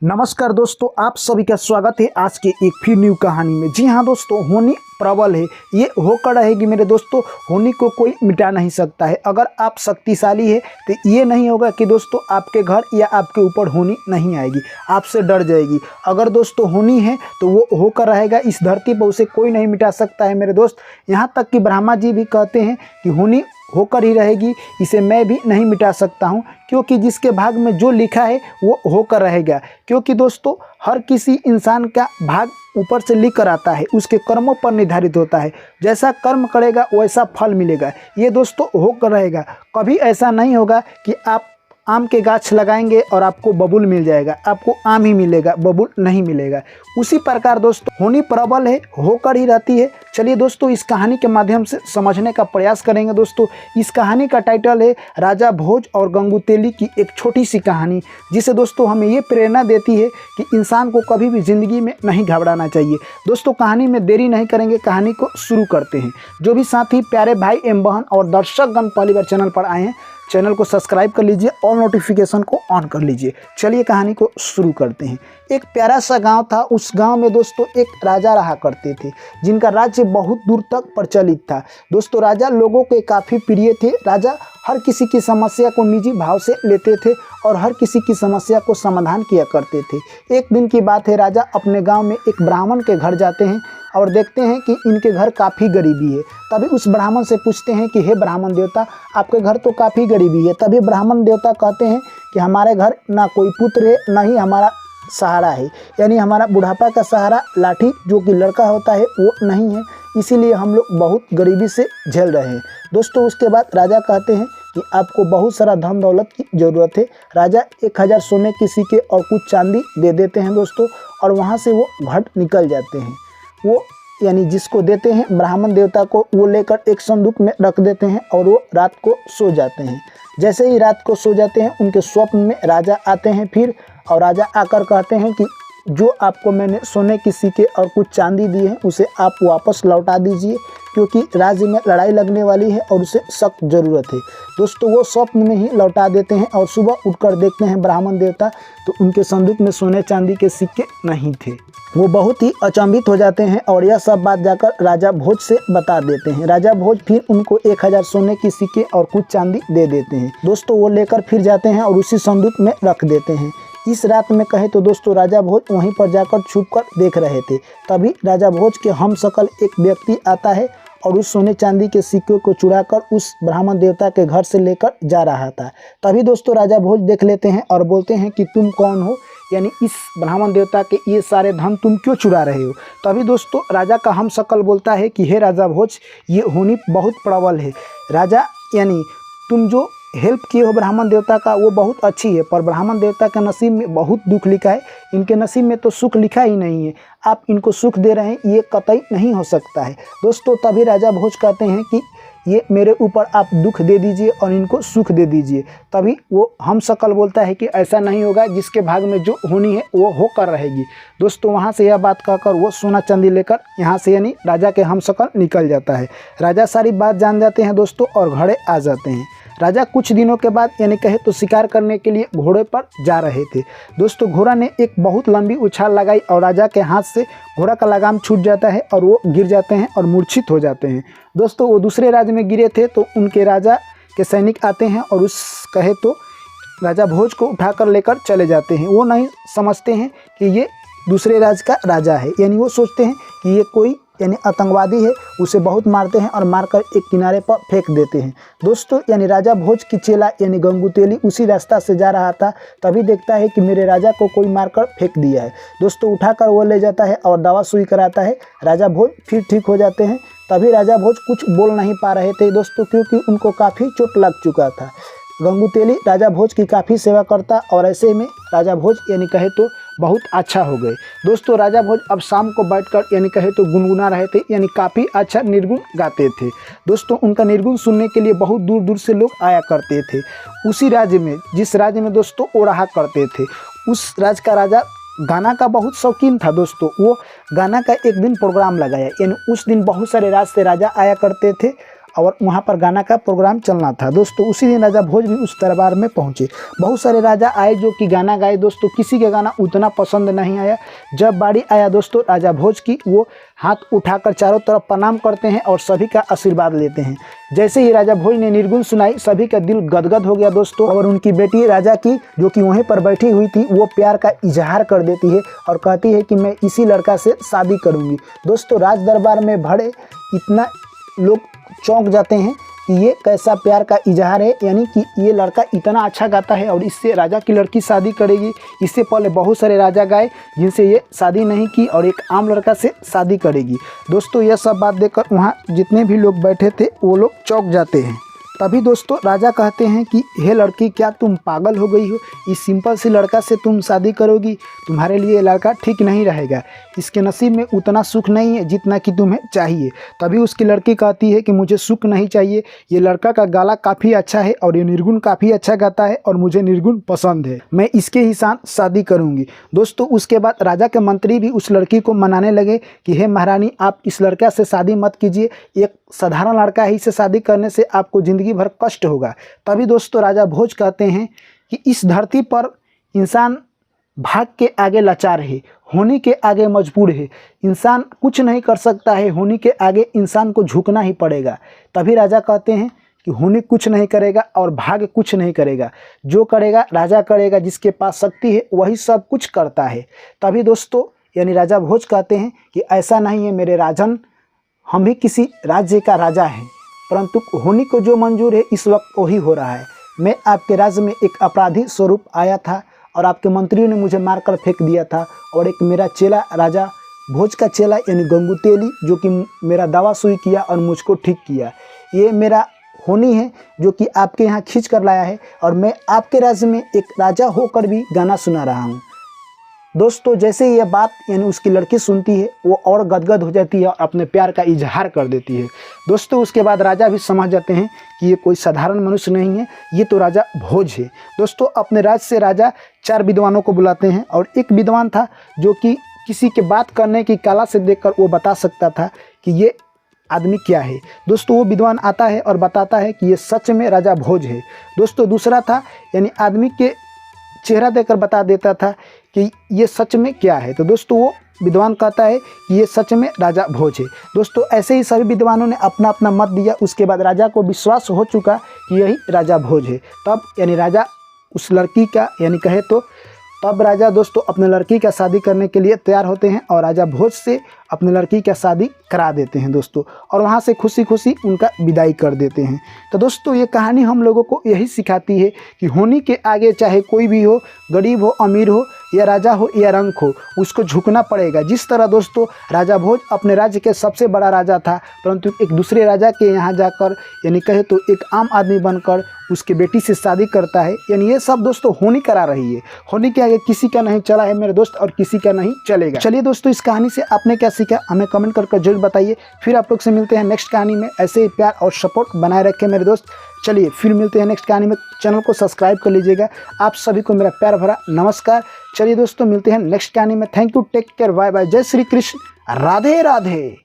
नमस्कार दोस्तों, आप सभी का स्वागत है आज के एक फिर न्यू कहानी में। जी हाँ दोस्तों, होनी प्रबल है, ये होकर रहेगी मेरे दोस्तों। होनी को कोई मिटा नहीं सकता है। अगर आप शक्तिशाली है तो ये नहीं होगा कि दोस्तों आपके घर या आपके ऊपर होनी नहीं आएगी, आपसे डर जाएगी। अगर दोस्तों होनी है तो वो होकर रहेगा इस धरती पर, उसे कोई नहीं मिटा सकता है मेरे दोस्त। यहाँ तक कि ब्रह्मा जी भी कहते हैं कि होनी होकर ही रहेगी, इसे मैं भी नहीं मिटा सकता हूँ, क्योंकि जिसके भाग में जो लिखा है वो होकर रहेगा। क्योंकि दोस्तों हर किसी इंसान का भाग ऊपर से लिख कर आता है, उसके कर्मों पर निर्धारित होता है। जैसा कर्म करेगा वैसा फल मिलेगा, ये दोस्तों होकर रहेगा। कभी ऐसा नहीं होगा कि आप आम के गाछ लगाएंगे और आपको बबूल मिल जाएगा, आपको आम ही मिलेगा, बबूल नहीं मिलेगा। उसी प्रकार दोस्तों होनी प्रबल है, होकर ही रहती है। चलिए दोस्तों इस कहानी के माध्यम से समझने का प्रयास करेंगे। दोस्तों इस कहानी का टाइटल है राजा भोज और गंगूतेली की एक छोटी सी कहानी, जिसे दोस्तों हमें ये प्रेरणा देती है कि इंसान को कभी भी ज़िंदगी में नहीं घबराना चाहिए। दोस्तों कहानी में देरी नहीं करेंगे, कहानी को शुरू करते हैं। जो भी साथी प्यारे भाई एवं बहन और दर्शकगण पहली बार चैनल पर आए हैं, चैनल को सब्सक्राइब कर लीजिए और नोटिफिकेशन को ऑन कर लीजिए। चलिए कहानी को शुरू करते हैं। एक प्यारा सा गांव था। उस गांव में दोस्तों एक राजा रहा करते थे, जिनका राज्य बहुत दूर तक प्रचलित था। दोस्तों राजा लोगों के काफ़ी प्रिय थे। राजा हर किसी की समस्या को निजी भाव से लेते थे और हर किसी की समस्या को समाधान किया करते थे। एक दिन की बात है, राजा अपने गांव में एक ब्राह्मण के घर जाते हैं और देखते हैं कि इनके घर काफ़ी गरीबी है। तभी उस ब्राह्मण से पूछते हैं कि हे ब्राह्मण देवता, आपके घर तो काफ़ी गरीबी है। तभी ब्राह्मण देवता कहते हैं कि हमारे घर ना कोई पुत्र है, ना ही हमारा सहारा है, यानी हमारा बुढ़ापा का सहारा लाठी जो कि लड़का होता है वो नहीं है, इसीलिए हम लोग बहुत गरीबी से झेल रहे हैं। दोस्तों उसके बाद राजा कहते हैं कि आपको बहुत सारा धन दौलत की ज़रूरत है। राजा 1000 सोने के सिक्के और कुछ चांदी दे देते हैं दोस्तों, और वहाँ से वो घट निकल जाते हैं। वो यानी जिसको देते हैं ब्राह्मण देवता को, वो लेकर एक संदूक में रख देते हैं और वो रात को सो जाते हैं। जैसे ही रात को सो जाते हैं, उनके स्वप्न में राजा आते हैं फिर, और राजा आकर कहते हैं कि जो आपको मैंने सोने की सिक्के और कुछ चांदी दी है उसे आप वापस लौटा दीजिए, क्योंकि राज्य में लड़ाई लगने वाली है और उसे सख्त ज़रूरत है। दोस्तों वो स्वप्न में ही लौटा देते हैं और सुबह उठकर देखते हैं ब्राह्मण देवता, तो उनके संदूक में सोने चांदी के सिक्के नहीं थे। वो बहुत ही अचंभित हो जाते हैं और यह सब बात जाकर राजा भोज से बता देते हैं। राजा भोज फिर उनको 1000 सोने की सिक्के और कुछ चांदी दे देते हैं। दोस्तों वो लेकर फिर जाते हैं और उसी संदूक में रख देते हैं। इस रात में कहे तो दोस्तों राजा भोज वहीं पर जाकर छुपकर देख रहे थे। तभी राजा भोज के हमशक्ल एक व्यक्ति आता है और उस सोने चांदी के सिक्के को चुराकर उस ब्राह्मण देवता के घर से लेकर जा रहा था। तभी दोस्तों राजा भोज देख लेते हैं और बोलते हैं कि तुम कौन हो, यानी इस ब्राह्मण देवता के ये सारे धन तुम क्यों चुरा रहे हो। तभी दोस्तों राजा का हमशक्ल बोलता है कि हे राजा भोज, ये होनी बहुत प्रबल है। राजा यानी तुम जो हेल्प किए हो ब्राह्मण देवता का वो बहुत अच्छी है, पर ब्राह्मण देवता के नसीब में बहुत दुख लिखा है, इनके नसीब में तो सुख लिखा ही नहीं है। आप इनको सुख दे रहे हैं, ये कतई नहीं हो सकता है। दोस्तों तभी राजा भोज कहते हैं कि ये मेरे ऊपर आप दुख दे दीजिए और इनको सुख दे दीजिए। तभी वो हमशक्ल बोलता है कि ऐसा नहीं होगा, जिसके भाग में जो होनी है वो होकर रहेगी। दोस्तों वहाँ से यह बात कहकर वो सोना चांदी लेकर यहाँ से यानी राजा के हमशक्ल निकल जाता है। राजा सारी बात जान जाते हैं दोस्तों और घरे आ जाते हैं। राजा कुछ दिनों के बाद यानी कहे तो शिकार करने के लिए घोड़े पर जा रहे थे। दोस्तों घोड़ा ने एक बहुत लंबी उछाल लगाई और राजा के हाथ से घोड़ा का लगाम छूट जाता है और वो गिर जाते हैं और मूर्छित हो जाते हैं। दोस्तों वो दूसरे राज्य में गिरे थे, तो उनके राजा के सैनिक आते हैं और उस कहे तो राजा भोज को उठाकर लेकर चले जाते हैं। वो नहीं समझते हैं कि ये दूसरे राज्य का राजा है, यानी वो सोचते हैं कि ये कोई यानी आतंकवादी है। उसे बहुत मारते हैं और मारकर एक किनारे पर फेंक देते हैं। दोस्तों यानी राजा भोज की चेला यानी गंगूतेली उसी रास्ता से जा रहा था। तभी देखता है कि मेरे राजा को कोई मारकर फेंक दिया है। दोस्तों उठाकर वो ले जाता है और दवा सुई कराता है। राजा भोज फिर ठीक हो जाते हैं। तभी राजा भोज कुछ बोल नहीं पा रहे थे दोस्तों, क्योंकि उनको काफ़ी चोट लग चुका था। गंगूतेली राजा भोज की काफ़ी सेवा करता और ऐसे में राजा भोज यानी कहे तो बहुत अच्छा हो गए। दोस्तों राजा भोज अब शाम को बैठकर यानी कहे तो गुनगुना रहे थे, यानी काफ़ी अच्छा निर्गुण गाते थे। दोस्तों उनका निर्गुण सुनने के लिए बहुत दूर दूर से लोग आया करते थे। उसी राज्य में जिस राज्य में दोस्तों वो रहा करते थे, उस राज्य का राजा गाना का बहुत शौकीन था। दोस्तों वो गाना का एक दिन प्रोग्राम लगाया, यानी उस दिन बहुत सारे राज्य से राजा आया करते थे और वहाँ पर गाना का प्रोग्राम चलना था दोस्तों। उसी दिन राजा भोज भी उस दरबार में पहुँचे। बहुत सारे राजा आए जो कि गाना गाए दोस्तों। किसी का गाना उतना पसंद नहीं आया। जब बारी आया दोस्तों राजा भोज की, वो हाथ उठाकर चारों तरफ प्रणाम करते हैं और सभी का आशीर्वाद लेते हैं। जैसे ही राजा भोज ने निर्गुण सुनाई, सभी का दिल गदगद हो गया दोस्तों। और उनकी बेटी राजा की, जो कि वहीं पर बैठी हुई थी, वो प्यार का इजहार कर देती है और कहती है कि मैं इसी लड़का से शादी करूंगी। दोस्तों राज दरबार में भरे इतना लोग चौंक जाते हैं कि ये कैसा प्यार का इजहार है, यानी कि ये लड़का इतना अच्छा गाता है और इससे राजा की लड़की शादी करेगी। इससे पहले बहुत सारे राजा गाए जिनसे ये शादी नहीं की और एक आम लड़का से शादी करेगी। दोस्तों यह सब बात देखकर वहाँ जितने भी लोग बैठे थे वो लोग चौंक जाते हैं। तभी दोस्तों राजा कहते हैं कि हे लड़की, क्या तुम पागल हो गई हो? इस सिंपल सी लड़का से तुम शादी करोगी? तुम्हारे लिए ये लड़का ठीक नहीं रहेगा। इसके नसीब में उतना सुख नहीं है जितना कि तुम्हें चाहिए। तभी उसकी लड़की कहती है कि मुझे सुख नहीं चाहिए, ये लड़का का गाला काफ़ी अच्छा है और ये निर्गुण काफ़ी अच्छा गाता है और मुझे निर्गुण पसंद है, मैं इसके ही साथ शादी करूँगी। दोस्तों उसके बाद राजा के मंत्री भी उस लड़की को मनाने लगे कि हे महारानी, आप इस लड़का से शादी मत कीजिए, एक साधारण लड़का है, इससे शादी करने से आपको ज़िंदगी भर कष्ट होगा। तभी दोस्तों राजा भोज कहते हैं कि इस धरती पर इंसान भाग के आगे लाचार है, होने के आगे मजबूर है। इंसान कुछ नहीं कर सकता है, होने के आगे इंसान को झुकना ही पड़ेगा। तभी राजा कहते हैं कि होने कुछ नहीं करेगा और भाग्य कुछ नहीं करेगा, जो करेगा राजा करेगा। जिसके पास शक्ति है वही सब कुछ करता है। तभी दोस्तों यानी राजा भोज कहते हैं कि ऐसा नहीं है मेरे राजन, हम भी किसी राज्य का राजा हैं, परंतु होने को जो मंजूर है इस वक्त वही हो रहा है। मैं आपके राज्य में एक अपराधी स्वरूप आया था और आपके मंत्रियों ने मुझे मारकर फेंक दिया था, और एक मेरा चेला, राजा भोज का चेला यानी गंगुतेली, जो कि मेरा दवा सुई किया और मुझको ठीक किया, ये मेरा होनी है जो कि आपके यहाँ खींच कर लाया है, और मैं आपके राज्य में एक राजा होकर भी गाना सुना रहा हूँ। दोस्तों जैसे ही यह बात यानी उसकी लड़की सुनती है, वो और गदगद हो जाती है और अपने प्यार का इजहार कर देती है। दोस्तों उसके बाद राजा भी समझ जाते हैं कि ये कोई साधारण मनुष्य नहीं है, ये तो राजा भोज है। दोस्तों अपने राज्य से राजा 4 विद्वानों को बुलाते हैं, और एक विद्वान था जो कि किसी के बात करने की कला से देखकर वो बता सकता था कि ये आदमी क्या है। दोस्तों वो विद्वान आता है और बताता है कि ये सच में राजा भोज है। दोस्तों दूसरा था यानी आदमी के चेहरा देखकर बता देता था कि ये सच में क्या है। तो दोस्तों वो विद्वान कहता है कि ये सच में राजा भोज है। दोस्तों ऐसे ही सभी विद्वानों ने अपना अपना मत दिया। उसके बाद राजा को विश्वास हो चुका कि यही राजा भोज है। तब यानी राजा उस लड़की का यानी कहे तो तब राजा दोस्तों अपने लड़की का शादी करने के लिए तैयार होते हैं और राजा भोज से अपने लड़की का शादी करा देते हैं दोस्तों, और वहाँ से खुशी खुशी उनका विदाई कर देते हैं। तो दोस्तों ये कहानी हम लोगों को यही सिखाती है कि होने के आगे चाहे कोई भी हो, गरीब हो, अमीर हो, या राजा हो या रंक हो, उसको झुकना पड़ेगा। जिस तरह दोस्तों राजा भोज अपने राज्य के सबसे बड़ा राजा था, परंतु एक दूसरे राजा के यहाँ जाकर यानी कहे तो एक आम आदमी बनकर उसके बेटी से शादी करता है। यानी ये सब दोस्तों होनी करा रही है। होने के आगे किसी का नहीं चला है मेरे दोस्त, और किसी का नहीं चलेगा। चलिए दोस्तों इस कहानी से आपने क्या सीखा हमें कमेंट करके जरूर बताइए। फिर आप लोग से मिलते हैं नेक्स्ट कहानी में। ऐसे ही प्यार और सपोर्ट बनाए रखें मेरे दोस्त। चलिए फिर मिलते हैं नेक्स्ट कहानी में। चैनल को सब्सक्राइब कर लीजिएगा। आप सभी को मेरा प्यार भरा नमस्कार। चलिए दोस्तों मिलते हैं नेक्स्ट कहानी में। Thank you, take care, bye bye, जय श्री कृष्ण, राधे राधे।